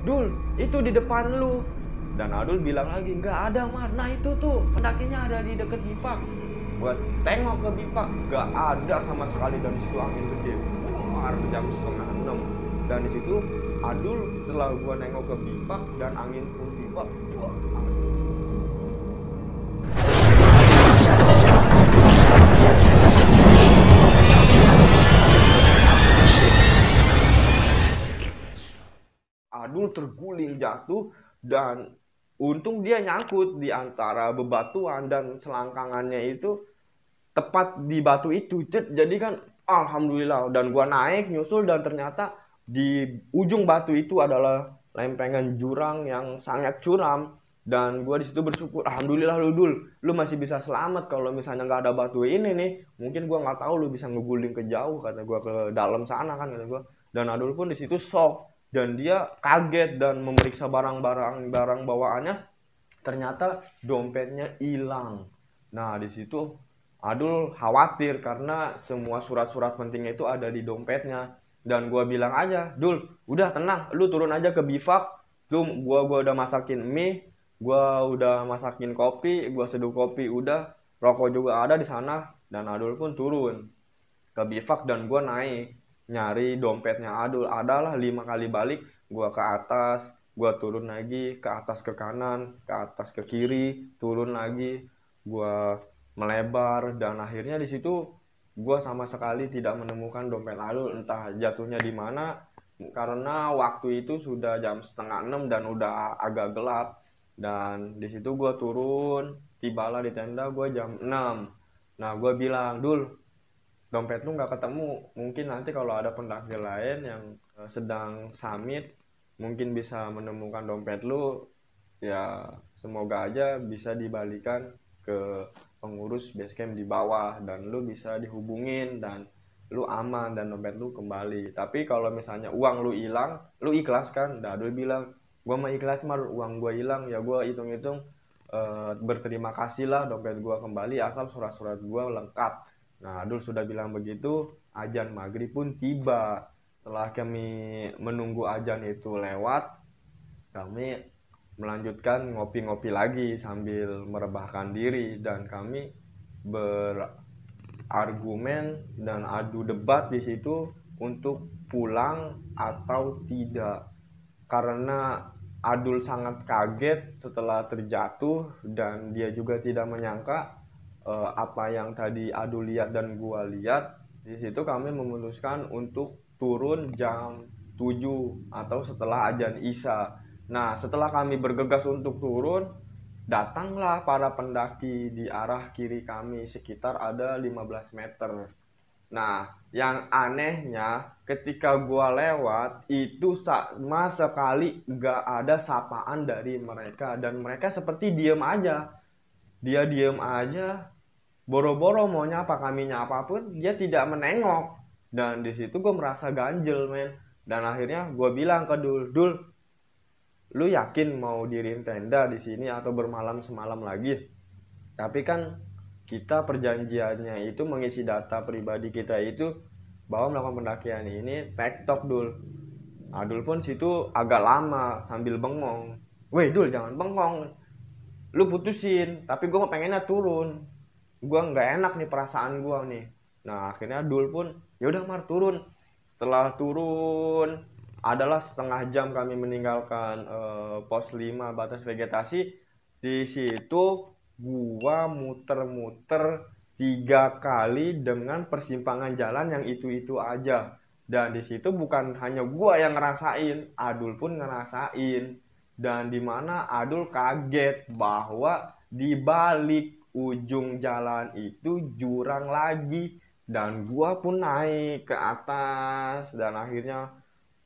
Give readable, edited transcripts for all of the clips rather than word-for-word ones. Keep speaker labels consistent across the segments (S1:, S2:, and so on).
S1: Dul, itu di depan lu. Dan Adul bilang lagi, nggak ada Mar, nah itu tuh pendakinya ada di deket Bipak. Gua tengok ke Bipak, nggak ada sama sekali. Dan situ angin gede, keluar jam setengah 6. Dan di situ Adul setelah gua nengok ke Bipak dan angin pun tiba, wah, Adul terguling jatuh. Dan untung dia nyangkut di antara bebatuan dan selangkangannya itu tepat di batu itu. Jadi kan alhamdulillah. Dan gua naik nyusul dan ternyata di ujung batu itu adalah lempengan jurang yang sangat curam. Dan gua di situ bersyukur, alhamdulillah lu masih bisa selamat. Kalau misalnya nggak ada batu ini nih, mungkin gua nggak tahu lu bisa ngeguling ke jauh, kata gua, ke dalam sana kan, kata gua. Dan Adul pun di situ shock dan dia kaget dan memeriksa barang bawaannya. Ternyata dompetnya hilang. Nah, di situ Adul khawatir karena semua surat-surat pentingnya itu ada di dompetnya. Dan gua bilang aja, Dul, udah tenang, lu turun aja ke Bivak. Tuh, gua udah masakin mie, gua udah masakin kopi, gua seduh kopi, udah. Rokok juga ada di sana. Dan Adul pun turun ke Bivak dan gua naik nyari dompetnya Adul. Adalah 5 kali balik, gua ke atas, gua turun lagi, ke atas, ke kanan, ke atas, ke kiri, turun lagi, gua melebar. Dan akhirnya di situ gua sama sekali tidak menemukan dompet Adul, entah jatuhnya di mana karena waktu itu sudah jam setengah 6 dan udah agak gelap. Dan di situ gua turun, tibalah di tenda gua jam 6. Nah, gua bilang, Dul, dompet lu nggak ketemu, mungkin nanti kalau ada pendaki lain yang sedang summit mungkin bisa menemukan dompet lu, ya semoga aja bisa dibalikan ke pengurus basecamp di bawah dan lu bisa dihubungin dan lu aman dan dompet lu kembali. Tapi kalau misalnya uang lu hilang, lu ikhlas kan? Dadul bilang, gua mah ikhlas Mar, uang gua hilang ya gua hitung-hitung berterima kasih lah dompet gua kembali asal surat-surat gua lengkap. Nah, Adul sudah bilang begitu, ajan maghrib pun tiba. Setelah kami menunggu ajan itu lewat, kami melanjutkan ngopi-ngopi lagi sambil merebahkan diri. Dan kami berargumen dan adu debat di situ untuk pulang atau tidak. Karena Adul sangat kaget setelah terjatuh dan dia juga tidak menyangka apa yang tadi Adul lihat dan gua lihat. Di situ kami memutuskan untuk turun jam 7 atau setelah azan Isya. Nah, setelah kami bergegas untuk turun, datanglah para pendaki di arah kiri kami sekitar ada 15 meter. Nah, yang anehnya ketika gua lewat itu sama sekali gak ada sapaan dari mereka dan mereka seperti diem aja. Dia diem aja, boro-boro mau nyapa kami nyapa pun dia tidak menengok. Dan di situ gue merasa ganjel men. Dan akhirnya gue bilang ke Dul, Dul, lu yakin mau diriin tenda di sini atau bermalam semalam lagi? Tapi kan kita perjanjiannya itu mengisi data pribadi kita itu bahwa melakukan pendakian ini tektok Dul. Adul pun situ agak lama sambil bengong. Weh Dul, jangan bengong, lu putusin. Tapi gue pengennya turun, gue nggak enak nih perasaan gue nih. Nah akhirnya Dul pun yaudah Mar turun. Setelah turun adalah setengah jam kami meninggalkan pos 5 batas vegetasi. Di situ gua muter-muter 3 kali dengan persimpangan jalan yang itu-itu aja. Dan di situ bukan hanya gua yang ngerasain, Adul pun ngerasain. Dan dimana Adul kaget bahwa di balik ujung jalan itu jurang lagi. Dan gua pun naik ke atas dan akhirnya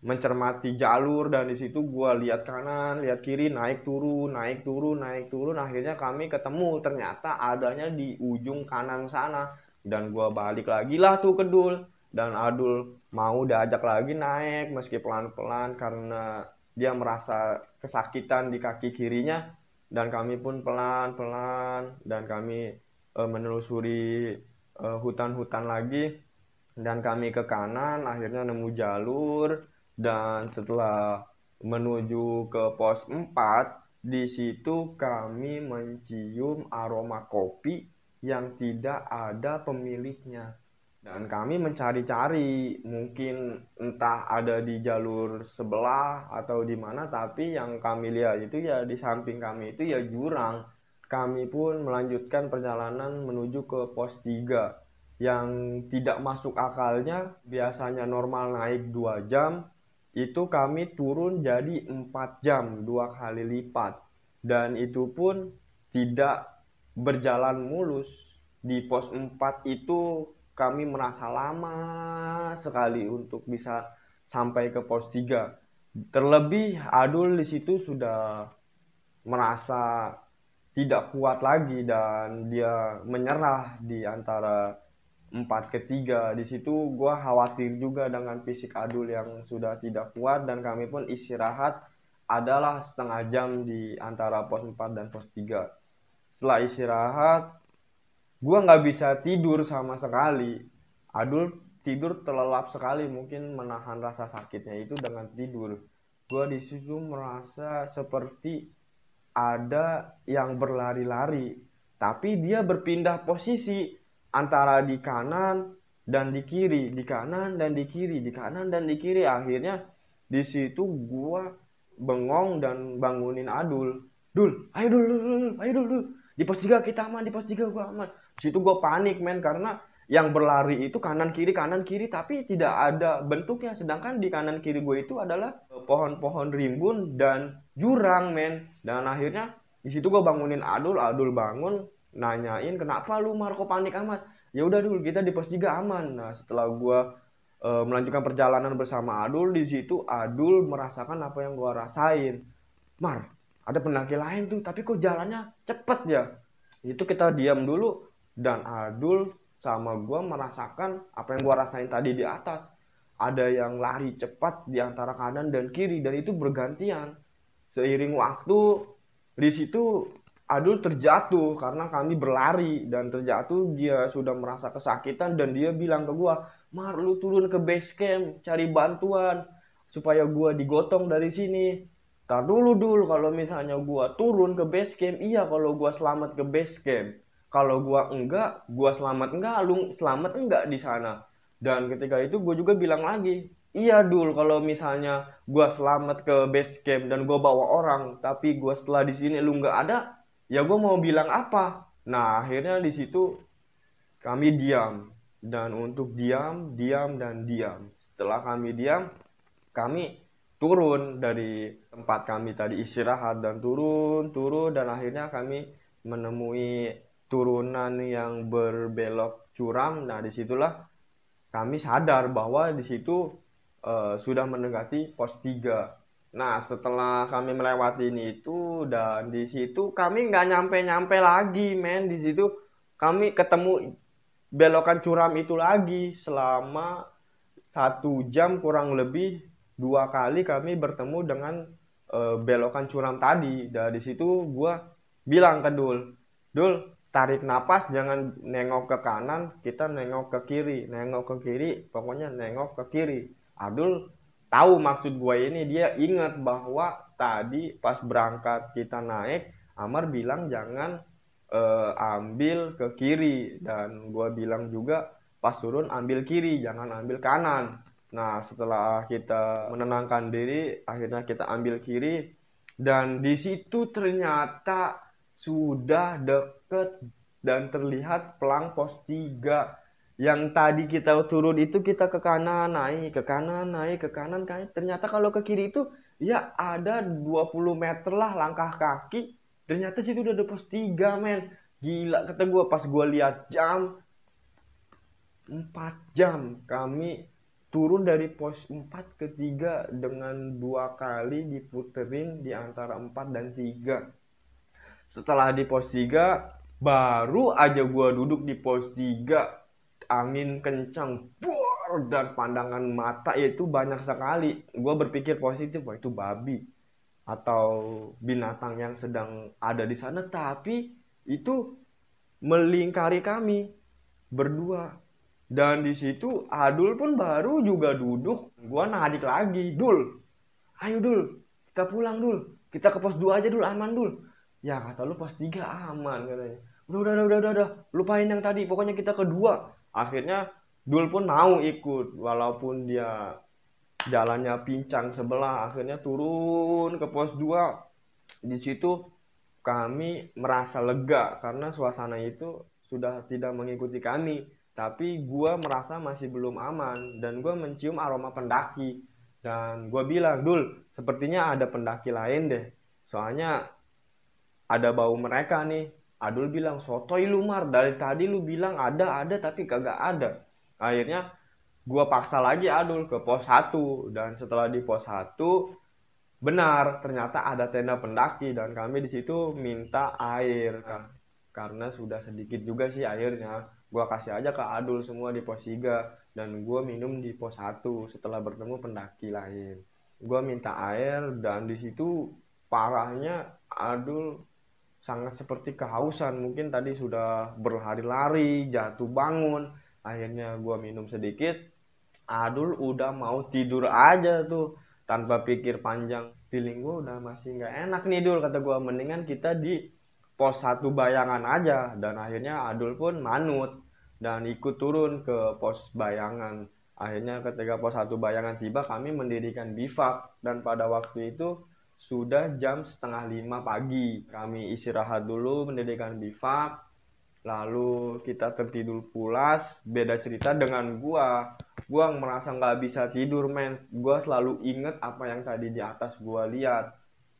S1: mencermati jalur. Dan di situ gua lihat kanan lihat kiri, naik turun naik turun naik turun, akhirnya kami ketemu ternyata adanya di ujung kanan sana. Dan gua balik lagi lah tuh ke Dul. Dan Adul mau diajak lagi naik meski pelan-pelan karena dia merasa kesakitan di kaki kirinya. Dan kami pun pelan-pelan dan kami menelusuri hutan-hutan lagi. Dan kami ke kanan akhirnya nemu jalur. Dan setelah menuju ke pos 4. Di situ kami mencium aroma kopi yang tidak ada pemiliknya. Dan kami mencari-cari, mungkin entah ada di jalur sebelah atau di mana, tapi yang kami lihat itu ya di samping kami itu ya jurang. Kami pun melanjutkan perjalanan menuju ke pos 3. Yang tidak masuk akalnya, biasanya normal naik 2 jam, itu kami turun jadi 4 jam, 2 kali lipat. Dan itu pun tidak berjalan mulus. Di pos 4 itu kami merasa lama sekali untuk bisa sampai ke pos 3. Terlebih Adul di situ sudah merasa tidak kuat lagi dan dia menyerah di antara 4 ke 3. Di situ gua khawatir juga dengan fisik Adul yang sudah tidak kuat, dan kami pun istirahat adalah setengah jam di antara pos 4 dan pos 3. Setelah istirahat, gua nggak bisa tidur sama sekali. Adul tidur terlelap sekali, mungkin menahan rasa sakitnya itu dengan tidur. Gua di situ merasa seperti ada yang berlari-lari, tapi dia berpindah posisi antara di kanan dan di kiri, di kanan dan di kiri, di kanan dan di kiri. Akhirnya di situ gua bengong dan bangunin Adul. Dul, ayo dul, ayo dul. Di pos 3 kita aman, di pos 3 gua aman. Di situ gua panik men, karena yang berlari itu kanan kiri tapi tidak ada bentuknya, sedangkan di kanan kiri gue itu adalah pohon-pohon rimbun dan jurang men. Dan akhirnya di situ gue bangunin Adul bangun, nanyain kenapa lu Mar kok panik amat. Ya udah Dul, kita di pos 3 aman. Nah setelah gue melanjutkan perjalanan bersama Adul, di situ Adul merasakan apa yang gue rasain. Mar, ada pendaki lain tuh, tapi kok jalannya cepet ya. Itu kita diam dulu, dan Adul sama gue merasakan apa yang gue rasain tadi di atas. Ada yang lari cepat di antara kanan dan kiri, dan itu bergantian. Seiring waktu, di situ Adul terjatuh karena kami berlari, dan terjatuh dia sudah merasa kesakitan, dan dia bilang ke gue, Mar lu turun ke base camp cari bantuan supaya gue digotong dari sini. Tar dulu Dul, kalau misalnya gue turun ke base camp, iya kalau gue selamat ke base camp. Kalau gua enggak, gua selamat enggak, lu selamat enggak di sana. Dan ketika itu gue juga bilang lagi, iya Dul, kalau misalnya gua selamat ke base camp dan gua bawa orang, tapi gua setelah di sini lu enggak ada, ya gua mau bilang apa? Nah, akhirnya di situ kami diam. Dan untuk diam, diam dan diam. Setelah kami diam, kami turun dari tempat kami tadi istirahat, dan turun, dan akhirnya kami menemui turunan yang berbelok curam. Nah, disitulah kami sadar bahwa di situ sudah mendekati pos 3. Nah, setelah kami melewati itu, dan di situ kami nggak nyampe-nyampe lagi, men. Di situ kami ketemu belokan curam itu lagi selama 1 jam kurang lebih. 2 kali kami bertemu dengan belokan curam tadi. Dari situ gua bilang ke Dul, tarik napas, jangan nengok ke kanan, kita nengok ke kiri, pokoknya nengok ke kiri. Adul tahu maksud gue ini, dia ingat bahwa tadi pas berangkat kita naik, Amar bilang jangan ambil ke kiri, dan gue bilang juga pas turun ambil kiri, jangan ambil kanan. Nah setelah kita menenangkan diri, akhirnya kita ambil kiri, dan di situ ternyata sudah deket dan terlihat pelang pos 3. Yang tadi kita turun itu kita ke kanan, naik, ke kanan, naik, ke kanan, ternyata kalau ke kiri itu ya ada 20 meter lah langkah kaki. Ternyata situ udah ada pos 3 men. Gila kata gue, pas gue lihat jam, 4 jam kami turun dari pos 4 ke 3 dengan 2 kali diputerin di antara 4 dan 3. Setelah di pos 3, baru aja gue duduk di pos 3, angin kencang, buar, dan pandangan mata itu banyak sekali. Gue berpikir positif, wah itu babi atau binatang yang sedang ada di sana, tapi itu melingkari kami berdua. Dan di situ Adul pun baru juga duduk. Gue narik lagi, Dul, ayo Dul, kita pulang Dul, kita ke pos 2 aja Dul, aman Dul. Ya kata lu pos 3 aman katanya. Udah, lupain yang tadi, pokoknya kita kedua. Akhirnya Dul pun mau ikut, walaupun dia jalannya pincang sebelah, akhirnya turun ke pos 2. Di situ kami merasa lega karena suasana itu sudah tidak mengikuti kami. Tapi gua merasa masih belum aman dan gua mencium aroma pendaki. Dan gua bilang, Dul, sepertinya ada pendaki lain deh. Soalnya ada bau mereka nih. Adul bilang, sotoy lu Mar, dari tadi lu bilang ada tapi kagak ada. Akhirnya gua paksa lagi Adul ke pos 1 dan setelah di pos 1 benar ternyata ada tenda pendaki dan kami di situ minta air kan. Karena sudah sedikit juga sih airnya. Gua kasih aja ke Adul semua di pos 3 dan gua minum di pos 1 setelah bertemu pendaki lain. Gua minta air dan di situ parahnya Adul sangat seperti kehausan. Mungkin tadi sudah berlari-lari, jatuh bangun. Akhirnya gua minum sedikit. Adul udah mau tidur aja tuh tanpa pikir panjang. Feeling gua udah masih nggak enak nih Dul, kata gua, mendingan kita di pos 1 bayangan aja. Dan akhirnya Adul pun manut dan ikut turun ke pos bayangan. Akhirnya ketika pos 1 bayangan tiba, kami mendirikan bivak dan pada waktu itu sudah jam setengah 5 pagi. Kami istirahat dulu mendirikan bivak, lalu kita tertidur pulas. Beda cerita dengan gua. Gua merasa nggak bisa tidur, men. Gua selalu inget apa yang tadi di atas gua lihat.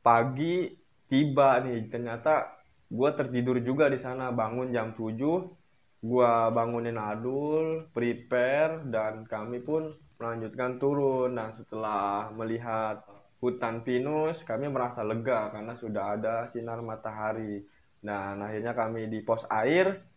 S1: Pagi tiba nih, ternyata gua tertidur juga di sana. Bangun jam 7, gua bangunin Adul, prepare, dan kami pun melanjutkan turun. Nah, setelah melihat hutan pinus, kami merasa lega karena sudah ada sinar matahari. Nah, akhirnya kami di pos air.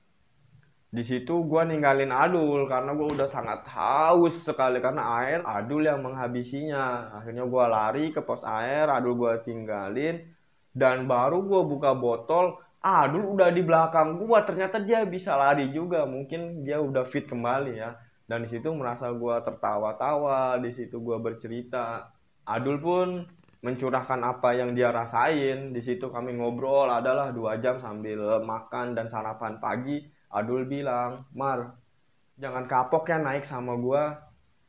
S1: Di situ gua ninggalin Adul karena gua udah sangat haus sekali karena air Adul yang menghabisinya. Akhirnya gua lari ke pos air, Adul gua tinggalin dan baru gua buka botol, Adul udah di belakang gua. Ternyata dia bisa lari juga, mungkin dia udah fit kembali ya. Dan di situ merasa gua tertawa-tawa, di situ gua bercerita. Adul pun mencurahkan apa yang dia rasain. Di situ kami ngobrol adalah 2 jam sambil makan dan sarapan pagi. Adul bilang, Mar, jangan kapok ya naik sama gua.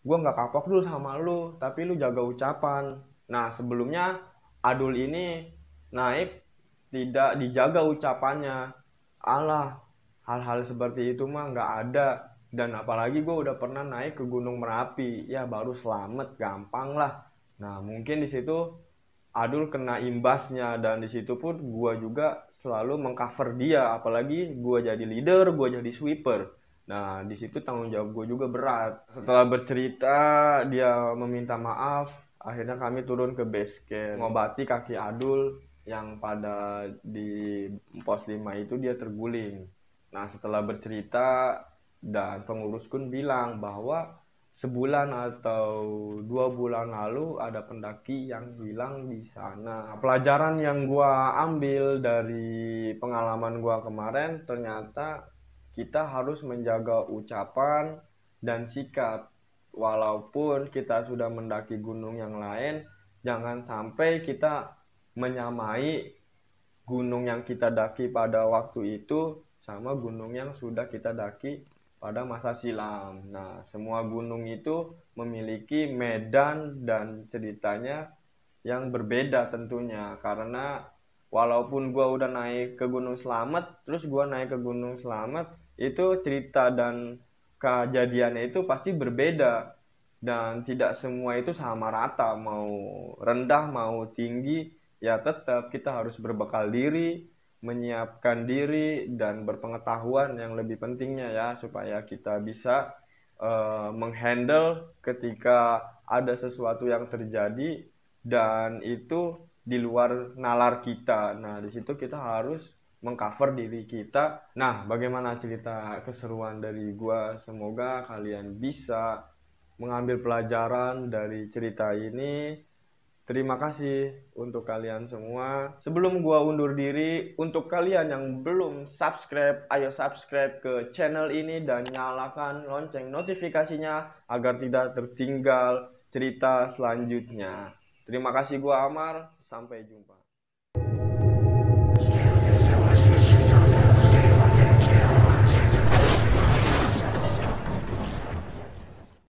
S1: Gua nggak kapok dulu sama lu, tapi lu jaga ucapan. Nah, sebelumnya Adul ini naik tidak dijaga ucapannya. Alah, hal-hal seperti itu mah nggak ada. Dan apalagi gue udah pernah naik ke Gunung Merapi, ya baru selamat, gampang lah. Nah, mungkin di situ Adul kena imbasnya dan di situ pun gua juga selalu mengcover dia, apalagi gua jadi leader, gua jadi sweeper. Nah, di situ tanggung jawab gua juga berat. Setelah bercerita, dia meminta maaf. Akhirnya kami turun ke base camp, mengobati kaki Adul yang pada di pos 5 itu dia terguling. Nah, setelah bercerita dan pengurus kun bilang bahwa sebulan atau 2 bulan lalu ada pendaki yang hilang di sana. Pelajaran yang gua ambil dari pengalaman gua kemarin, ternyata kita harus menjaga ucapan dan sikap. Walaupun kita sudah mendaki gunung yang lain, jangan sampai kita menyamai gunung yang kita daki pada waktu itu sama gunung yang sudah kita daki pada masa silam. Nah, semua gunung itu memiliki medan dan ceritanya yang berbeda tentunya. Karena walaupun gua udah naik ke Gunung Slamet, terus gua naik ke Gunung Slamet, itu cerita dan kejadiannya itu pasti berbeda. Dan tidak semua itu sama rata, mau rendah, mau tinggi, ya tetap kita harus berbekal diri, menyiapkan diri dan berpengetahuan yang lebih pentingnya ya supaya kita bisa menghandle ketika ada sesuatu yang terjadi dan itu di luar nalar kita. Nah, di situ kita harus mengcover diri kita. Nah, bagaimana cerita keseruan dari gua? Semoga kalian bisa mengambil pelajaran dari cerita ini. Terima kasih untuk kalian semua. Sebelum gua undur diri, untuk kalian yang belum subscribe, ayo subscribe ke channel ini dan nyalakan lonceng notifikasinya agar tidak tertinggal cerita selanjutnya. Terima kasih, gua Amar. Sampai jumpa.